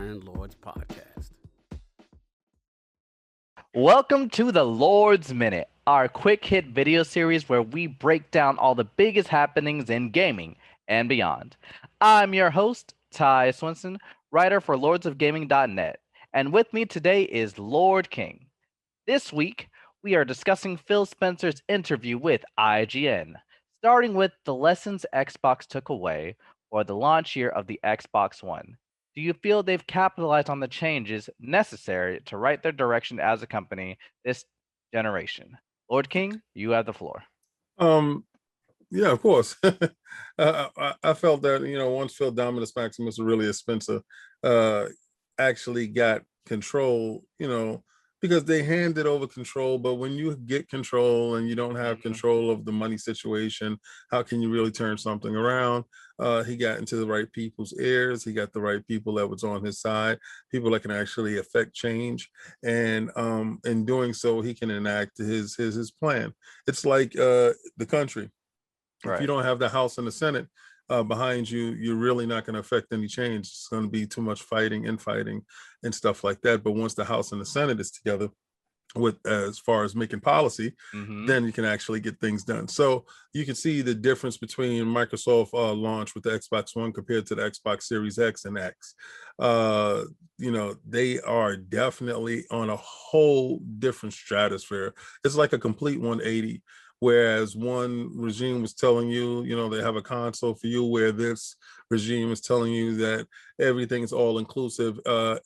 Fine Lords podcast. Welcome to the Lord's Minute, our quick hit video series where we break down all the biggest happenings in gaming and beyond. I'm your host, Ty Swinson, writer for lordsofgaming.net, and with me today is Lord King. This week, we are discussing Phil Spencer's interview with IGN, starting with the lessons Xbox took away for the launch year of the Xbox One. Do you feel they've capitalized on the changes necessary to right their direction as a company this generation? Lord King, you have the floor. Um, yeah, of course. I felt that once Phil Dominus Maximus Aurelius Spencer actually got control, because they handed over control. But when you get control and you don't have control of the money situation, how can you really turn something around? He got into the right people's ears. He got the right people that was on his side, people that can actually affect change, and in doing so, he can enact his plan. It's like the country. If you Right. don't have the House and the Senate behind you, you're really not going to affect any change. It's going to be too much fighting, infighting, and stuff like that. But once the House and the Senate is together, with as far as making policy, Mm-hmm. then you can actually get things done. So you can see the difference between Microsoft launch with the Xbox One compared to the Xbox Series X and X. Uh, they are definitely on a whole different stratosphere. It's like a complete 180. Whereas one regime was telling you, they have a console for you, where this regime is telling you that everything is all inclusive.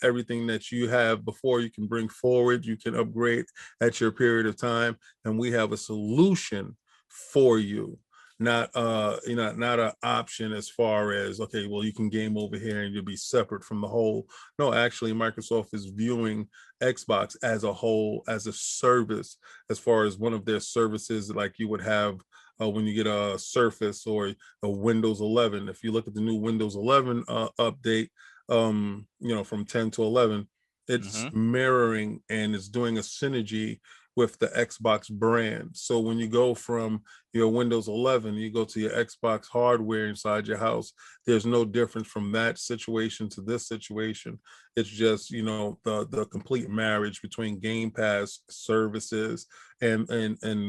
Everything that you have before, you can bring forward, you can upgrade at your period of time, and we have a solution for you. Not an option as far as, okay, well, you can game over here and you'll be separate from the whole. No, actually, Microsoft is viewing Xbox as a whole, as a service, as far as one of their services, like you would have when you get a Surface or a Windows 11. If you look at the new Windows 11 update, from 10 to 11, it's Mm-hmm. mirroring and it's doing a synergy with the Xbox brand. So when you go from your Windows 11, you go to your Xbox hardware inside your house, there's no difference from that situation to this situation. It's just, the complete marriage between Game Pass services and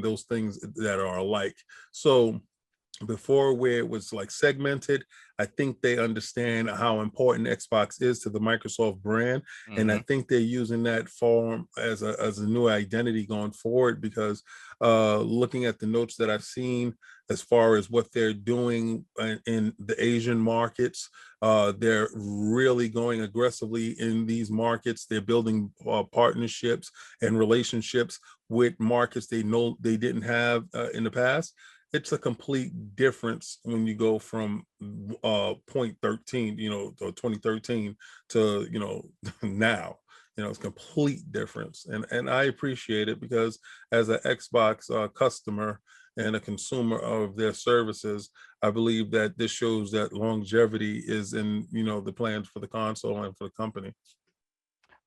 those things that are alike. So before, where it was like segmented, I think they understand how important Xbox is to the Microsoft brand, and I Mm-hmm. think they're using that form as a new identity going forward. Because looking at the notes that I've seen as far as what they're doing in the Asian markets, they're really going aggressively in these markets. They're building partnerships and relationships with markets they know they didn't have in the past. It's a complete difference when you go from point 13, to 2013 to, now. It's complete difference. And I appreciate it, because as an Xbox customer and a consumer of their services, I believe that this shows that longevity is in, the plans for the console and for the company.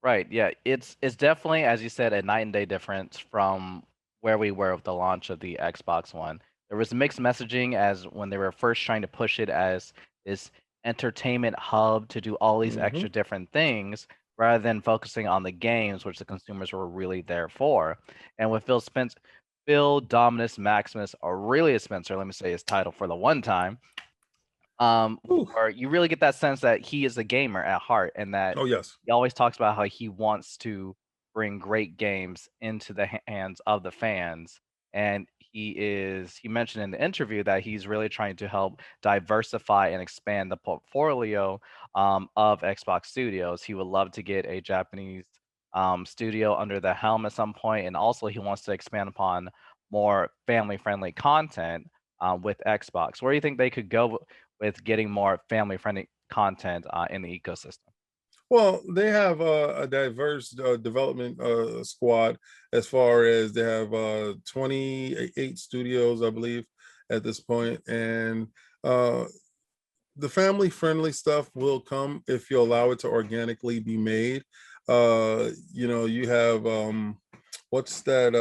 Right. Yeah. It's definitely, as you said, a night and day difference from where we were with the launch of the Xbox One. There was mixed messaging as when they were first trying to push it as this entertainment hub to do all these Mm-hmm. extra different things rather than focusing on the games, which the consumers were really there for. And with Phil Dominus Maximus Aurelius Spencer, let me say his title for the one time, Ooh. or you really get that sense that he is a gamer at heart and that Oh, yes. he always talks about how he wants to bring great games into the hands of the fans. And he mentioned in the interview that he's really trying to help diversify and expand the portfolio of Xbox studios. He would love to get a Japanese studio under the helm at some point, and also he wants to expand upon more family friendly content with Xbox. Where do you think they could go with getting more family friendly content in the ecosystem? Well, they have a diverse development squad, as far as they have 28 studios, I believe, at this point. And uh, the family friendly stuff will come if you allow it to organically be made. You have what's that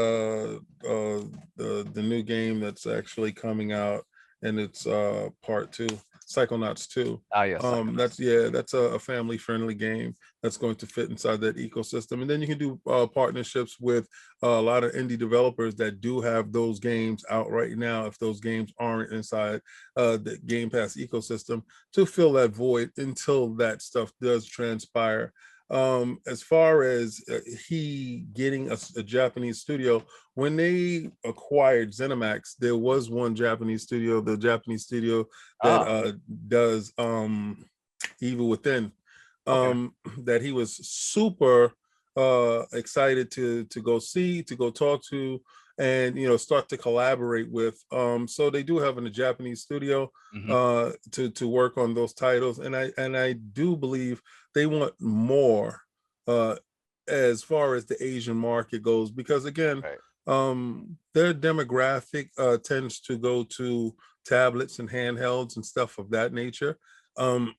the new game that's actually coming out, and it's part two. Psychonauts 2. Oh yes, That's Psychonauts. yeah, that's a family friendly game that's going to fit inside that ecosystem. And then you can do partnerships with a lot of indie developers that do have those games out right now. If those games aren't inside the Game Pass ecosystem, to fill that void until that stuff does transpire. As far as he getting a Japanese studio, when they acquired ZeniMax, there was one Japanese studio, the Japanese studio that Oh, does Evil Within, okay. that he was super excited to go see, to go talk to, and start to collaborate with. So they do have in a Japanese studio Hmm. to work on those titles, and I do believe they want more uh, as far as the Asian market goes, because again, Right. their demographic tends to go to tablets and handhelds and stuff of that nature, um,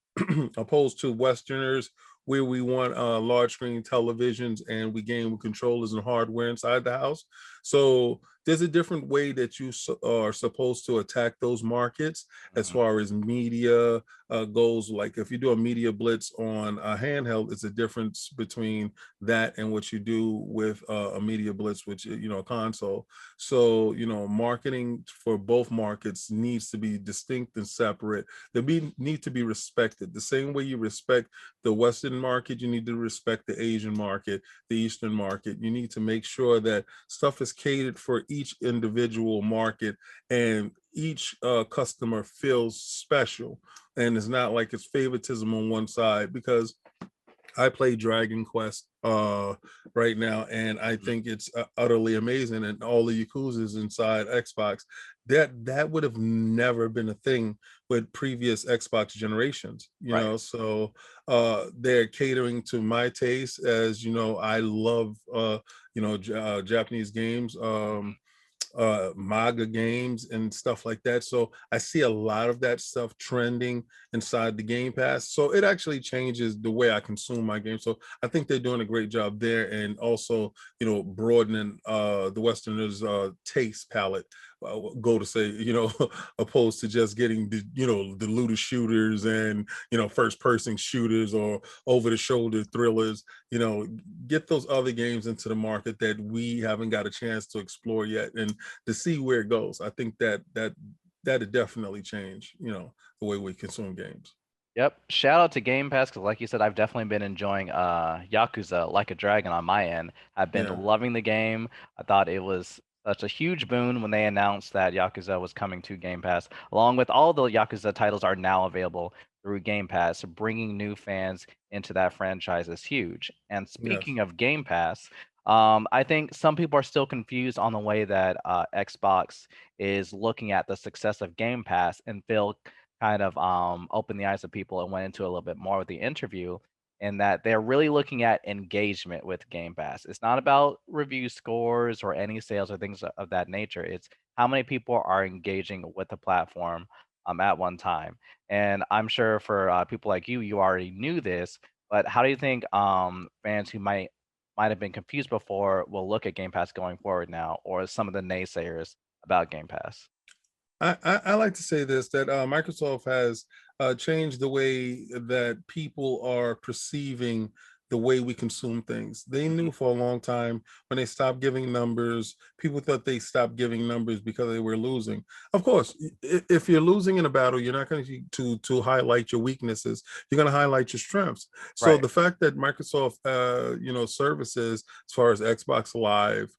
opposed to Westerners, where we want large screen televisions and we game with controllers and hardware inside the house. So there's a different way that you are supposed to attack those markets as Hmm. far as media goes. Like if you do a media blitz on a handheld, it's a difference between that and what you do with a media blitz, which a console. So marketing for both markets needs to be distinct and separate. Need to be respected the same way you respect the Western market. You need to respect the Asian market, the Eastern market. You need to make sure that stuff is catered for each individual market, and each customer feels special, and it's not like it's favoritism on one side. Because I play Dragon Quest right now, and I Hmm. think it's utterly amazing. And all the Yakuzas inside Xbox, that would have never been a thing with previous Xbox generations. Right. So they're catering to my taste. As I love Japanese games. Hmm. Manga games and stuff like that. So I see a lot of that stuff trending inside the Game Pass. So it actually changes the way I consume my game. So I think they're doing a great job there, and also broadening the Westerners' taste palette. Go to say, opposed to just getting the looter shooters and first person shooters or over the shoulder thrillers. Get those other games into the market that we haven't got a chance to explore yet, and to see where it goes. I think that'd definitely change, the way we consume games. Yep. Shout out to Game Pass because, like you said, I've definitely been enjoying Yakuza Like a Dragon on my end. I've been Yeah, loving the game. I thought it was such a huge boon when they announced that Yakuza was coming to Game Pass, along with all the Yakuza titles are now available through Game Pass. So bringing new fans into that franchise is huge. And yes, speaking of Game Pass, I think some people are still confused on the way that Xbox is looking at the success of Game Pass and feel kind of opened the eyes of people and went into a little bit more with the interview, in that they're really looking at engagement with Game Pass. It's not about review scores or any sales or things of that nature. It's how many people are engaging with the platform at one time. And I'm sure for people like you already knew this, but how do you think fans who might have been confused before will look at Game Pass going forward now, or some of the naysayers about Game Pass? I like to say this, that Microsoft has changed the way that people are perceiving the way we consume things. They Hmm. knew for a long time when they stopped giving numbers, people thought they stopped giving numbers because they were losing. Of course, if you're losing in a battle, you're not going to highlight your weaknesses. You're going to highlight your strengths. So Right. the fact that Microsoft, services as far as Xbox Live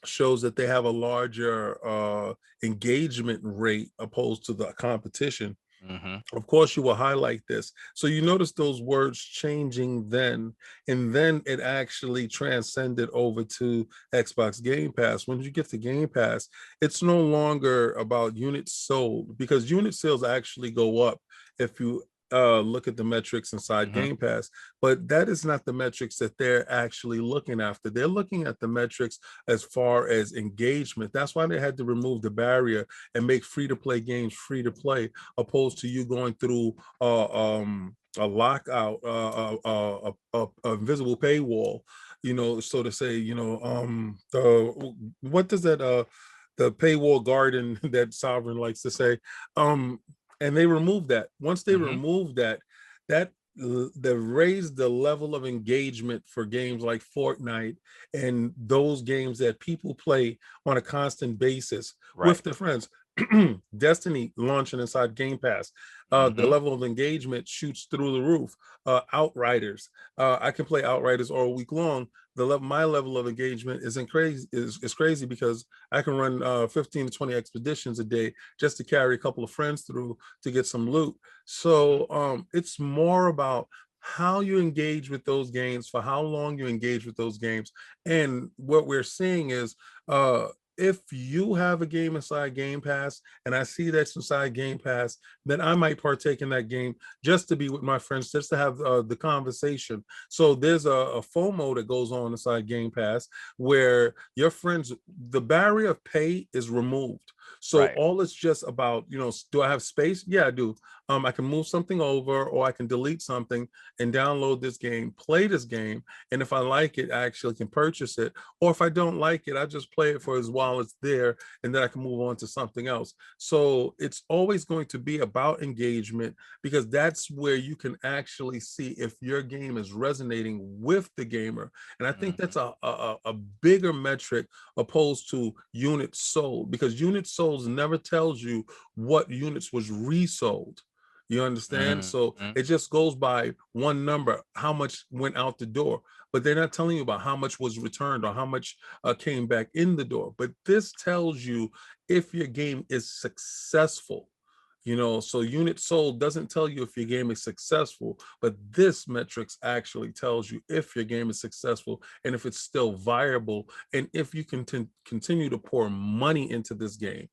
shows that they have a larger engagement rate opposed to the competition. Hmm. Of course, you will highlight this. So you notice those words changing then, and then it actually transcended over to Xbox Game Pass. When you get to Game Pass, it's no longer about units sold, because unit sales actually go up if you look at the metrics inside Hmm. Game Pass. But that is not the metrics that they're actually looking after. They're looking at the metrics as far as engagement. That's why they had to remove the barrier and make free to play games free to play, opposed to you going through a lockout, a invisible paywall, so to say. What does that the paywall garden that Sovereign likes to say? And they removed that. Once they Hmm. removed that, that they raised the level of engagement for games like Fortnite and those games that people play on a constant basis Right. with their friends. Destiny launching inside Game Pass, the Hmm. level of engagement shoots through the roof. Outriders, I can play Outriders all week long. My level of engagement isn't crazy is crazy because I can run 15 to 20 expeditions a day just to carry a couple of friends through to get some loot. Hmm. So it's more about how you engage with those games, for how long you engage with those games. And what we're seeing is uh, if you have a game inside Game Pass and I see that's inside Game Pass, then I might partake in that game just to be with my friends, just to have the conversation. So there's a FOMO that goes on inside Game Pass where your friends, the barrier of pay is removed. So Right. all it's just about, do I have space? Yeah, I do. I can move something over or I can delete something and download this game, play this game. And if I like it, I actually can purchase it. Or if I don't like it, I just play it for as while it's there and then I can move on to something else. So it's always going to be about engagement because that's where you can actually see if your game is resonating with the gamer. And I think Hmm. that's a bigger metric opposed to units sold, because units sold never tells you what units was resold. You understand? So Hmm. it just goes by one number, how much went out the door, but they're not telling you about how much was returned or how much came back in the door. But this tells you if your game is successful. So unit sold doesn't tell you if your game is successful, but this metrics actually tells you if your game is successful and if it's still viable and if you can continue to pour money into this game.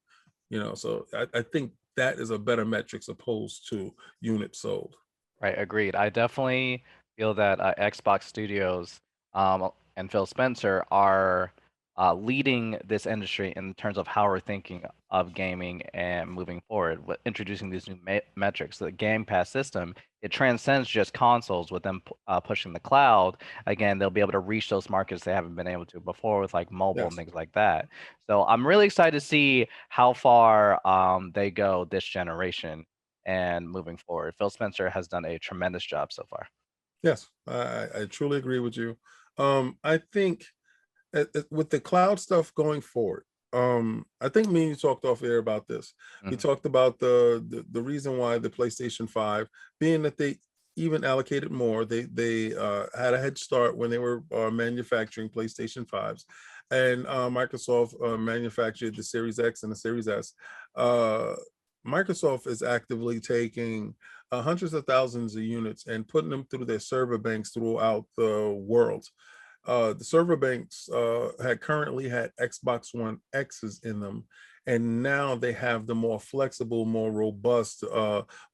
So I think that is a better metrics opposed to units sold. Right, agreed. I definitely feel that Xbox Studios and Phil Spencer are leading this industry in terms of how we're thinking of gaming and moving forward with introducing these new metrics. The Game Pass system, it transcends just consoles with them pushing the cloud. Again, they'll be able to reach those markets they haven't been able to before with like mobile and Yes. things like that. So I'm really excited to see how far they go this generation and moving forward. Phil Spencer has done a tremendous job so far. Yes, I truly agree with you. I think with the cloud stuff going forward, I think me and you talked off air about this. We Hmm. talked about the reason why the PlayStation 5, being that they even allocated more, they had a head start when they were manufacturing PlayStation 5s, and Microsoft manufactured the Series X and the Series S. Uh, Microsoft is actively taking hundreds of thousands of units and putting them through their server banks throughout the world. The server banks had currently had Xbox One X's in them, and now they have the more flexible, more robust,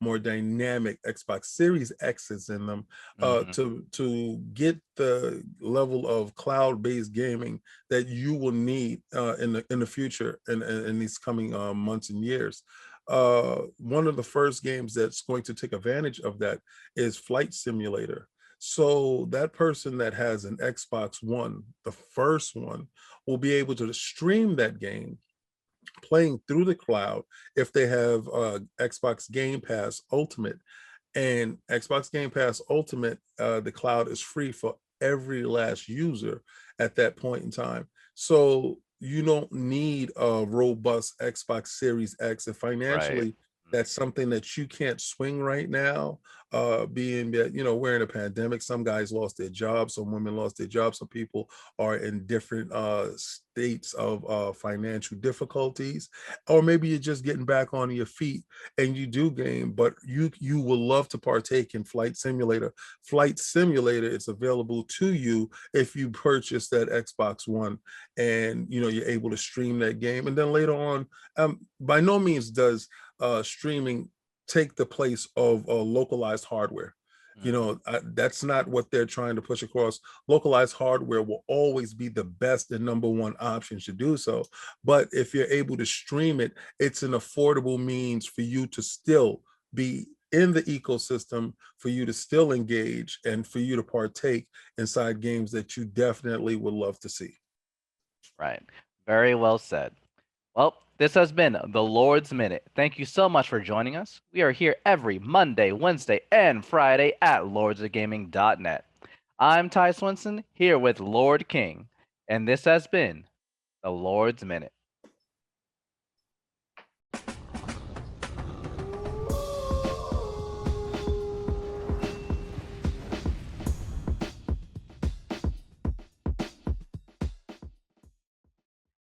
more dynamic Xbox Series X's in them Hmm. to get the level of cloud-based gaming that you will need in the future and in these coming months and years. One of the first games that's going to take advantage of that is Flight Simulator. So that person that has an Xbox One, the first one, will be able to stream that game playing through the cloud if they have Xbox Game Pass Ultimate. And Xbox Game Pass Ultimate, the cloud is free for every last user at that point in time. So you don't need a robust Xbox Series X. And Right. financially, that's something that you can't swing right now. Being that, we're in a pandemic, some guys lost their jobs, some women lost their jobs, some people are in different states of financial difficulties, or maybe you're just getting back on your feet and you do game, but you will love to partake in Flight Simulator. Flight Simulator is available to you if you purchase that Xbox One, and you're able to stream that game. And then later on, by no means does streaming take the place of localized hardware. Hmm. That's not what they're trying to push across. Localized hardware will always be the best and number one option to do so. But if you're able to stream it, it's an affordable means for you to still be in the ecosystem, for you to still engage, and for you to partake inside games that you definitely would love to see. Right. Very well said. Well, This has been the Lord's Minute. Thank you so much for joining us. We are here every Monday, Wednesday, and Friday at lordsofgaming.net. I'm Ty Swenson here with Lord King, and this has been the Lord's Minute.